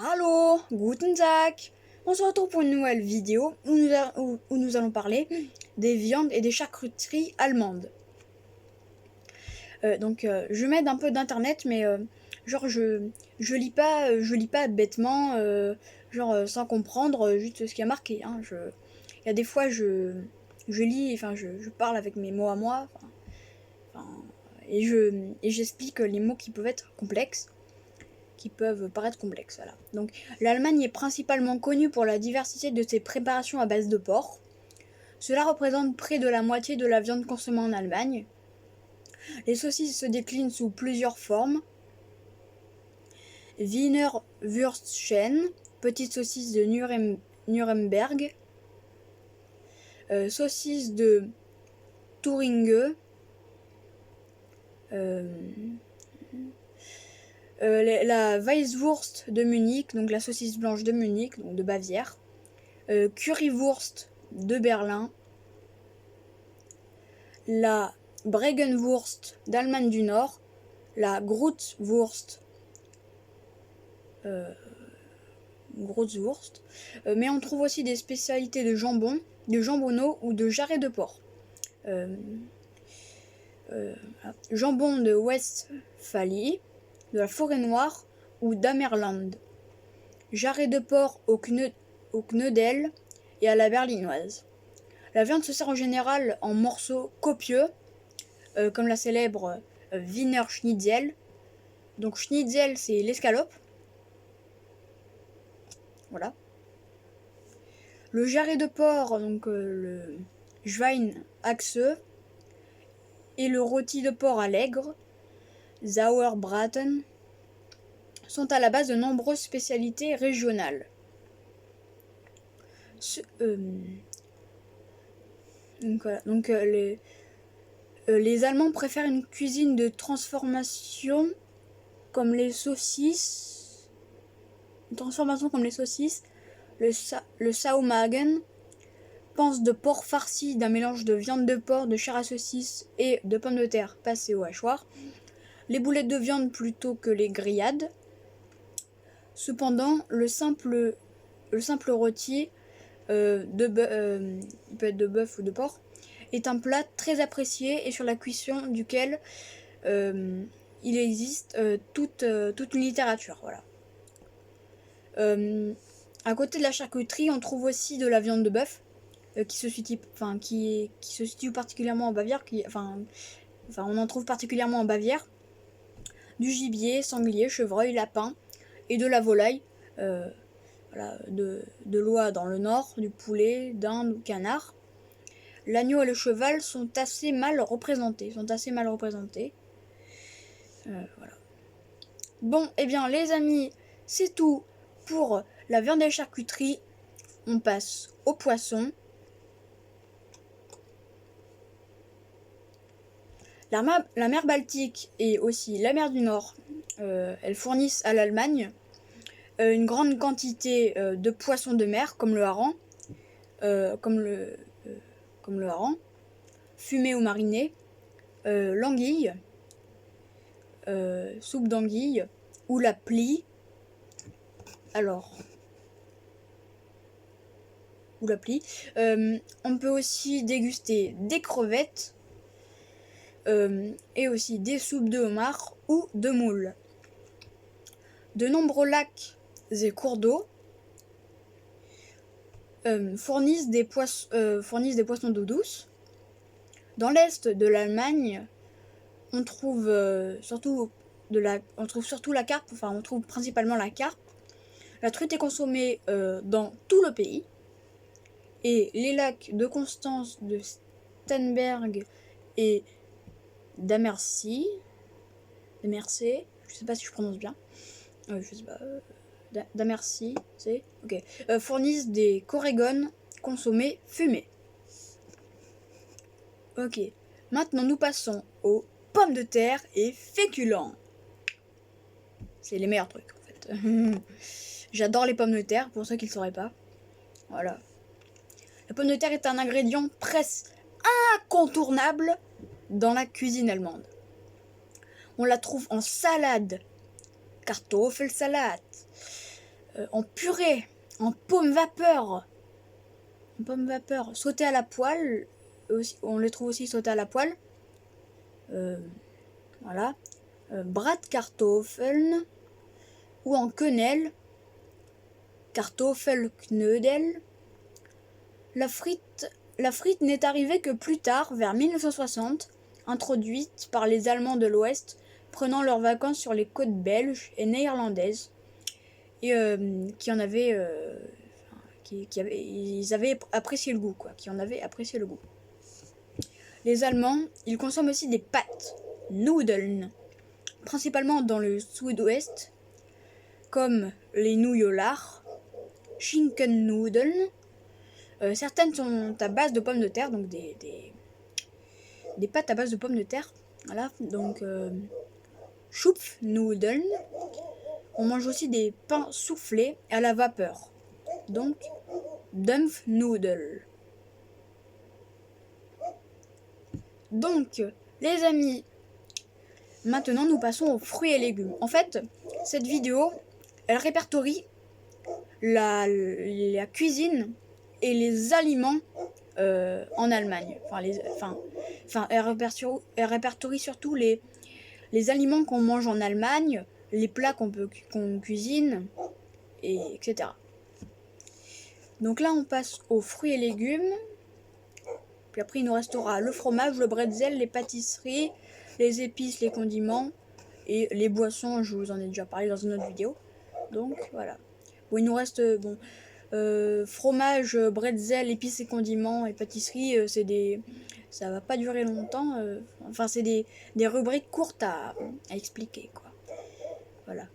Hallo, guten Tag. On se retrouve pour une nouvelle vidéo où nous allons parler des viandes et des charcuteries allemandes. Je m'aide un peu d'internet, mais je lis pas bêtement, sans comprendre juste ce qui a marqué. Il y a des fois je lis, je parle avec mes mots à moi, et j'explique les mots qui peuvent être complexes. Qui peuvent paraître complexes. Voilà. Donc, l'Allemagne est principalement connue pour la diversité de ses préparations à base de porc. Cela représente près de la moitié de la viande consommée en Allemagne. Les saucisses se déclinent sous plusieurs formes. Wiener Würstchen, petite saucisse de Nuremberg, saucisse de Thuringe, la Weisswurst de Munich, donc la saucisse blanche de Munich, donc de Bavière, Currywurst de Berlin, la Bregenwurst d'Allemagne du Nord, la Grützwurst, mais on trouve aussi des spécialités de jambon, de jambonneau ou de jarret de porc. Jambon de Westphalie, de la Forêt Noire ou d'Amerland. Jarret de porc au Knödel et à la berlinoise. La viande se sert en général en morceaux copieux, comme la célèbre Wiener Schnitzel. Donc Schnitzel, c'est l'escalope. Voilà. Le jarret de porc, donc le Schweinachse, et le rôti de porc à l'aigre, Sauerbraten, sont à la base de nombreuses spécialités régionales. Les Allemands préfèrent une cuisine de transformation comme les saucisses. Le Saumagen, panse de porc farci d'un mélange de viande de porc, de chair à saucisse et de pommes de terre passées au hachoir. Les boulettes de viande plutôt que les grillades. Cependant, le simple rôti, il peut être de bœuf ou de porc, est un plat très apprécié et sur la cuisson duquel il existe toute une littérature. Voilà. À côté de la charcuterie, on trouve aussi de la viande de bœuf qui se situe particulièrement en Bavière. On en trouve particulièrement en Bavière. Du gibier, sanglier, chevreuil, lapin et de la volaille. De l'oie dans le nord, du poulet, dinde ou canard. L'agneau et le cheval sont assez mal représentés. Voilà. Bon, eh bien les amis, c'est tout pour la viande et la charcuterie. On passe au poisson. La mer Baltique et aussi la mer du Nord, elles fournissent à l'Allemagne une grande quantité de poissons de mer, comme le hareng, fumé ou mariné, l'anguille, soupe d'anguille, ou la plie. On peut aussi déguster des crevettes et aussi des soupes de homard ou de moules. De nombreux lacs et cours d'eau fournissent des poissons d'eau douce. Dans l'est de l'Allemagne, on trouve surtout la carpe, on trouve principalement la carpe. La truite est consommée dans tout le pays. Et les lacs de Constance, de Starnberg et d'Ammersee, je sais pas si je prononce bien, d'Ammersee, c'est ok, fournissent des corégones consommés fumés. Ok, maintenant nous passons aux pommes de terre et féculents. C'est les meilleurs trucs en fait. J'adore les pommes de terre, pour ceux qui ne le sauraient pas. Voilà. La pomme de terre est un ingrédient presque incontournable dans la cuisine allemande. On la trouve en salade, Kartoffelsalat, en purée, en pomme vapeur. En pomme vapeur, sauté à la poêle. On les trouve aussi sautés à la poêle. Voilà. Bratkartoffeln. Ou en quenelle. Kartoffelknödel. La frite n'est arrivée que plus tard, vers 1960, introduite par les Allemands de l'Ouest, prenant leurs vacances sur les côtes belges et néerlandaises, et ils avaient apprécié le goût, quoi, qui en avaient apprécié le goût. Les Allemands, ils consomment aussi des pâtes, Nudeln, principalement dans le sud-ouest, comme les Nouillolar, Schinkennudeln. Certaines sont à base de pommes de terre, donc des pâtes à base de pommes de terre. Voilà, donc Schupfnudeln. On mange aussi des pains soufflés à la vapeur, donc Dampfnudel. Donc, les amis, maintenant nous passons aux fruits et légumes. En fait, cette vidéo, elle répertorie la cuisine et les aliments en Allemagne. Elle répertorie surtout les aliments qu'on mange en Allemagne, les plats qu'on cuisine, etc. Donc là, on passe aux fruits et légumes. Puis après, il nous restera le fromage, le bretzel, les pâtisseries, les épices, les condiments et les boissons. Je vous en ai déjà parlé dans une autre vidéo. Donc voilà. Bon, il nous reste fromage, bretzel, épices et condiments et pâtisseries. Ça va pas durer longtemps. C'est des rubriques courtes à expliquer, quoi. Voilà.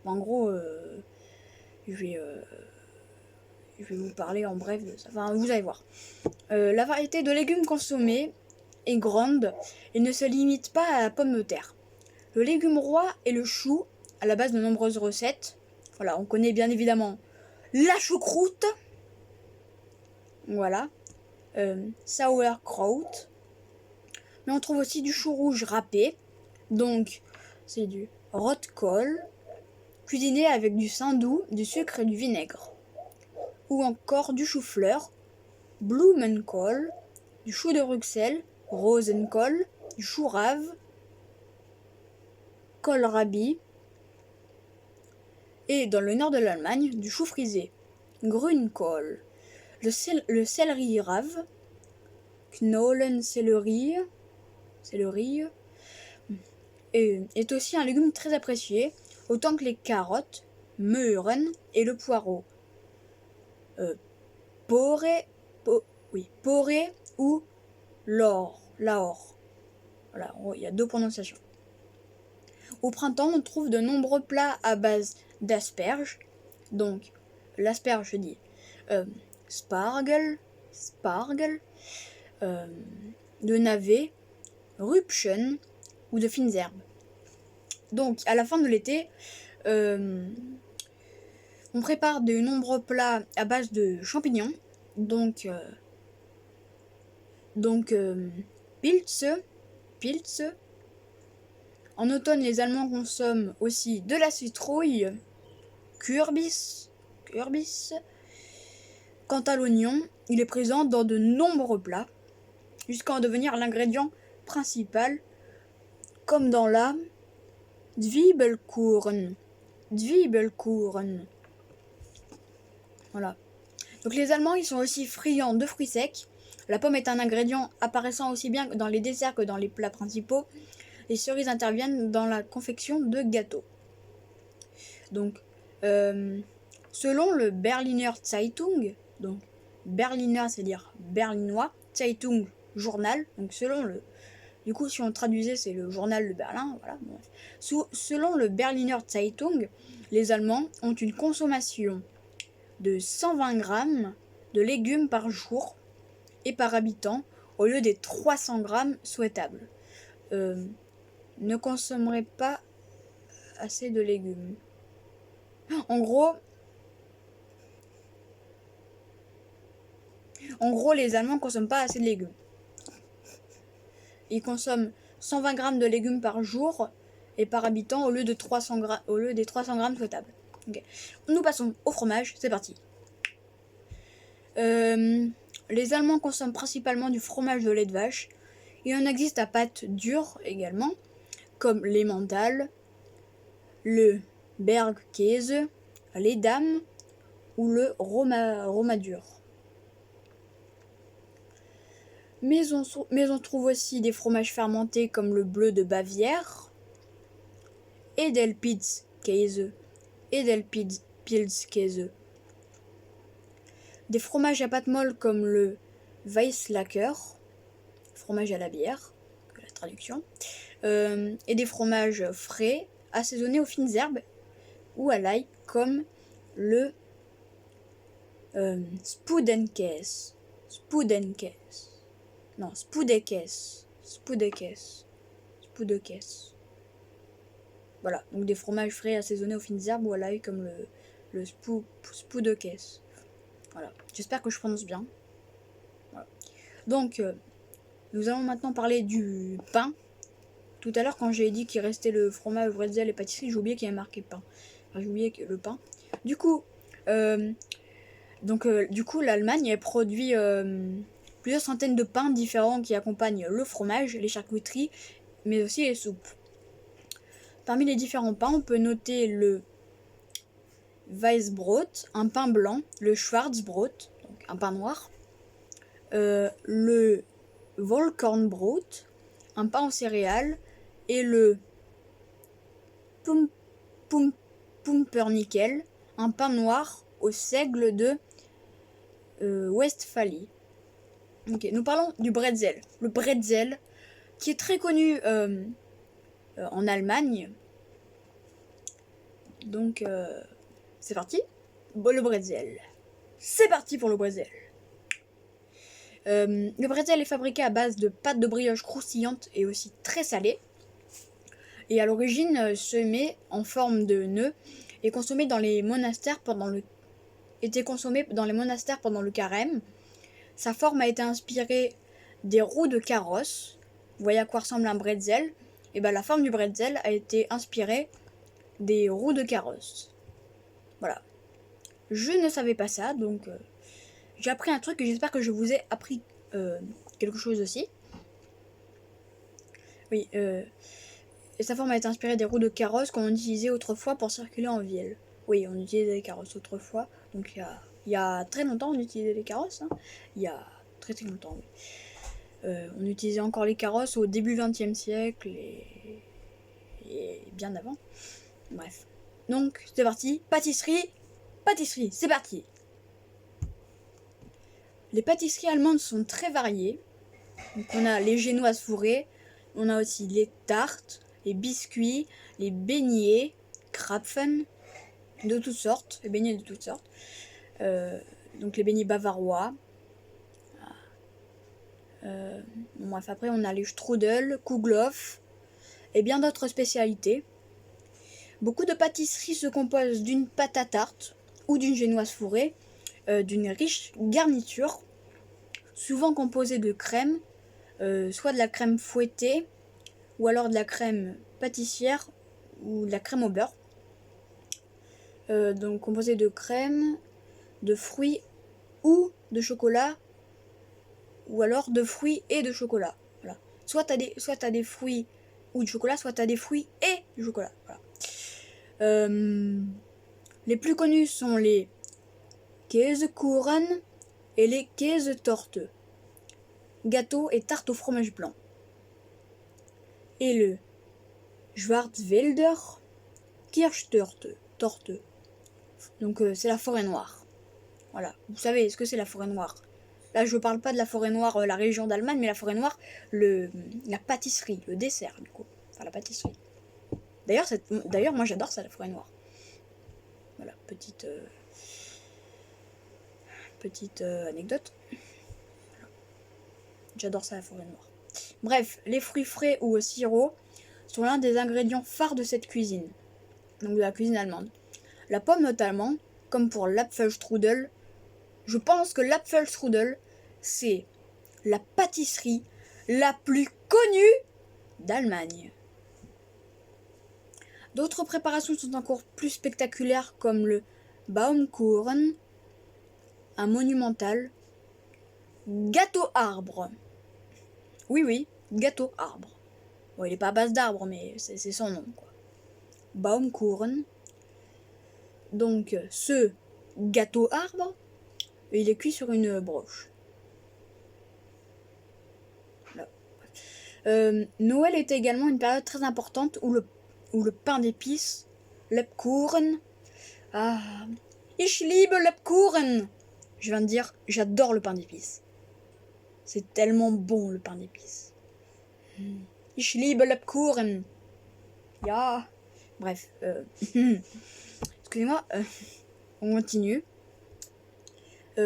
En gros, je vais vous parler en bref de ça. Enfin, vous allez voir. La variété de légumes consommés est grande et ne se limite pas à la pomme de terre. Le légume roi est le chou, à la base de nombreuses recettes. Voilà, on connaît bien évidemment la choucroute. Voilà. Sauerkraut. Mais on trouve aussi du chou rouge râpé. Donc, c'est du rotkohl, cuisiné avec du saindoux, du sucre et du vinaigre. Ou encore du chou-fleur, Blumenkohl, du chou de Bruxelles, Rosenkohl, du chou rave, Kohlrabi, et dans le nord de l'Allemagne, du chou frisé, Grünkohl, le céleri rave, Knollensellerie, est aussi un légume très apprécié, autant que les carottes, Möhren et le poireau. Poré ou laor. Voilà, il y a deux prononciations. Au printemps, on trouve de nombreux plats à base d'asperges. Donc, l'asperge, je dis spargel, de navets, rübchen ou de fines herbes. Donc, à la fin de l'été, on prépare de nombreux plats à base de champignons. Donc Pilze. En automne, les Allemands consomment aussi de la citrouille, Kürbis. Quant à l'oignon, il est présent dans de nombreux plats, jusqu'à en devenir l'ingrédient principal, comme dans la Zwiebelkuchen. Voilà. Donc les Allemands, ils sont aussi friands de fruits secs. La pomme est un ingrédient apparaissant aussi bien dans les desserts que dans les plats principaux. Les cerises interviennent dans la confection de gâteaux. Donc, selon le Berliner Zeitung, donc Berliner, c'est-à-dire berlinois, Zeitung, journal, donc du coup, si on traduisait, c'est le journal de Berlin, voilà. Selon le Berliner Zeitung, les Allemands ont une consommation de 120 grammes de légumes par jour et par habitant, au lieu des 300 grammes souhaitables. Ne consommerait pas assez de légumes. En gros, les Allemands ne consomment pas assez de légumes. Ils consomment 120 grammes de légumes par jour et par habitant au lieu des 300 grammes souhaitables. Okay. Nous passons au fromage, c'est parti. Les Allemands consomment principalement du fromage de lait de vache. Il en existe à pâte dure également, comme l'Emmental, le Bergkäse, l'Edam ou le Romadur. Mais on trouve aussi des fromages fermentés comme le bleu de Bavière, Edelpilzkäse, Edelpilzkäse. Des fromages à pâte molle comme le Weisslacker, fromage à la bière, la traduction, et des fromages frais assaisonnés aux fines herbes ou à l'ail comme le Spudekes. Voilà, donc des fromages frais assaisonnés aux fines herbes ou à l'ail comme le Spudekes. Voilà, j'espère que je prononce bien. Voilà. Donc, nous allons maintenant parler du pain. Tout à l'heure, quand j'ai dit qu'il restait le fromage, le bretzel et pâtisserie, j'ai oublié qu'il y avait marqué pain. Enfin, j'ai oublié le pain. Du coup, l'Allemagne elle produit plusieurs centaines de pains différents qui accompagnent le fromage, les charcuteries, mais aussi les soupes. Parmi les différents pains, on peut noter le Weißbrot, un pain blanc, le Schwarzbrot, donc un pain noir, le Vollkornbrot, un pain aux céréales, et le Pumpernickel, un pain noir au seigle de Westphalie. Ok, nous parlons du bretzel. Le bretzel, qui est très connu en Allemagne. Donc, c'est parti. Bon, le bretzel. C'est parti pour le bretzel. Le bretzel est fabriqué à base de pâte de brioche croustillante et aussi très salée. Et à l'origine, semé en forme de nœud et consommé dans les monastères pendant le carême. Sa forme a été inspirée des roues de carrosse. Vous voyez à quoi ressemble un bretzel? Et ben la forme du bretzel a été inspirée des roues de carrosse. Voilà. Je ne savais pas ça, donc j'ai appris un truc et j'espère que je vous ai appris quelque chose aussi. Oui, et sa forme a été inspirée des roues de carrosse qu'on utilisait autrefois pour circuler en ville. Oui, on utilisait des carrosses autrefois, donc il y a très longtemps on utilisait les carrosses. Il y a très longtemps, oui. On utilisait encore les carrosses au début 20e siècle et bien avant. Bref. Donc, c'est parti. Pâtisserie, c'est parti. Les pâtisseries allemandes sont très variées. Donc, on a les génoises fourrées, on a aussi les tartes, les biscuits, les beignets, Krapfen, de toutes sortes, les beignets de toutes sortes. Donc les beignets bavarois. Bref, après on a les strudel, Kouglof et bien d'autres spécialités. Beaucoup de pâtisseries se composent d'une pâte à tarte ou d'une génoise fourrée, d'une riche garniture, souvent composée de crème, soit de la crème fouettée, ou alors de la crème pâtissière, ou de la crème au beurre. Donc composée de crème, de fruits ou de chocolat, ou alors de fruits et de chocolat. Voilà. Soit t'as des fruits ou du chocolat, soit t'as des fruits et du chocolat. Voilà. Les plus connus sont les Käsekuchen et les Käsetorte, gâteau et tarte au fromage blanc. Et le Schwarzwälder Kirschtorte, donc c'est la forêt noire. Voilà, vous savez ce que c'est la forêt noire. Là je parle pas de la forêt noire, la région d'Allemagne, mais la forêt noire, la pâtisserie, le dessert du coup. Enfin la pâtisserie. D'ailleurs moi j'adore ça, la forêt noire. Voilà, petite anecdote. Voilà. J'adore ça, la forêt noire. Bref, les fruits frais ou au sirop sont l'un des ingrédients phares de cette cuisine, donc de la cuisine allemande. La pomme notamment, comme pour l'Apfelstrudel. Je pense que l'Apfelstrudel, c'est la pâtisserie la plus connue d'Allemagne. D'autres préparations sont encore plus spectaculaires comme le Baumkuchen, un monumental gâteau arbre. Oui, gâteau arbre. Bon, il n'est pas à base d'arbre, mais c'est son nom, quoi. Baumkuchen. Donc, ce gâteau arbre, il est cuit sur une broche. Noël était également une période très importante où le pain d'épices, Lebkuchen, ich liebe Lebkuchen. Je viens de dire, j'adore le pain d'épices. C'est tellement bon le pain d'épices. Ich liebe Lebkuchen. Ja. Bref. Excusez-moi. On continue.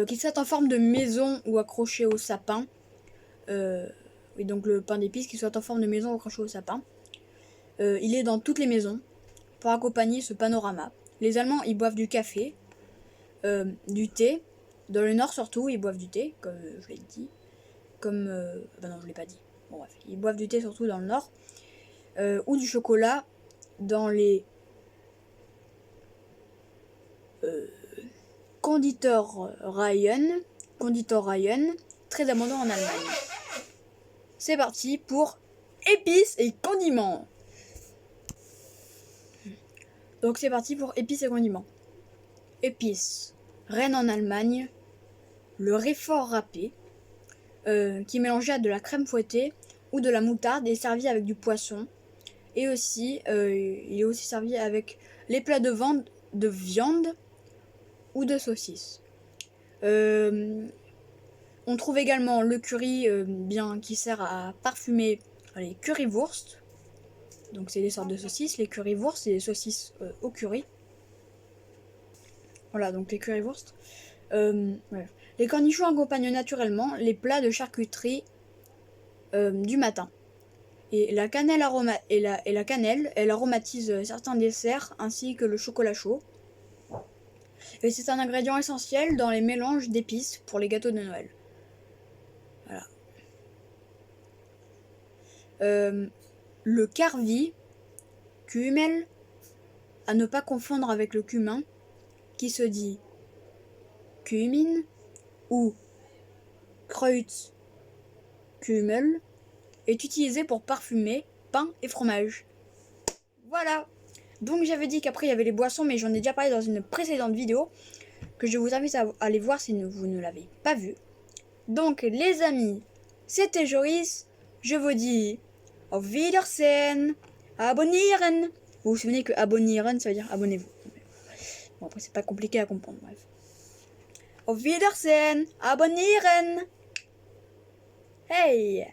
Qu'il soit en forme de maison ou accroché au sapin. Oui, donc le pain d'épices, qu'il soit en forme de maison ou accroché au sapin. Il est dans toutes les maisons pour accompagner ce panorama. Les Allemands, ils boivent du café, du thé. Dans le nord surtout, ils boivent du thé, comme je l'ai dit. Non, je l'ai pas dit. Bon, bref, ils boivent du thé surtout dans le nord. Ou du chocolat dans les Konditorreihen, très abondants en Allemagne. C'est parti pour épices et condiments. Donc c'est parti pour épices et condiments. Épices, reine en Allemagne, le réfort râpé, qui est mélangé à de la crème fouettée ou de la moutarde et servi avec du poisson. Et aussi, il est aussi servi avec les plats de viande ou de saucisses. On trouve également le curry qui sert à parfumer les currywurst. Donc c'est des sortes de saucisses. Les currywurst, c'est des saucisses au curry. Voilà, donc les currywurst. Ouais. Les cornichons accompagnent naturellement les plats de charcuterie du matin. Et la cannelle, elle aromatise certains desserts ainsi que le chocolat chaud. Et c'est un ingrédient essentiel dans les mélanges d'épices pour les gâteaux de Noël. Voilà. Le carvi, Kümmel, à ne pas confondre avec le cumin, qui se dit Kümin ou Kreuzkümmel, est utilisé pour parfumer pain et fromage. Voilà. Donc j'avais dit qu'après il y avait les boissons, mais j'en ai déjà parlé dans une précédente vidéo, que je vous invite à aller voir si vous ne l'avez pas vu. Donc les amis, c'était Joris, je vous dis Auf Wiedersehen, abonnieren. Vous vous souvenez que abonnieren, ça veut dire abonnez-vous. Bon, après c'est pas compliqué à comprendre, bref. Auf Wiedersehen, abonnieren. Hey!